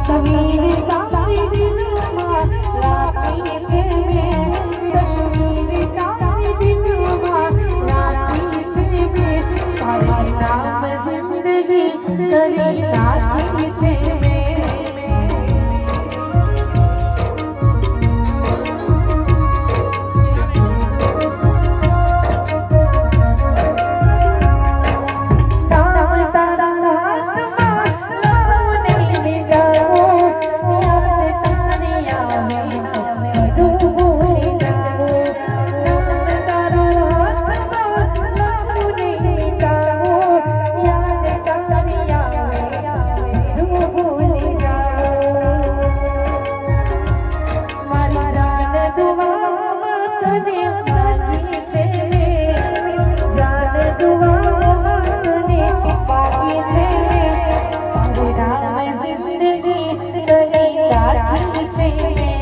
तस्वीर तारी दिलमा राखी छे मैं तस्वीर तारी दिलमा राखी छे मैं तारी नाम जिंदगी तेरी राखी छे मैं जिंदगी तेरी राखी छे मैं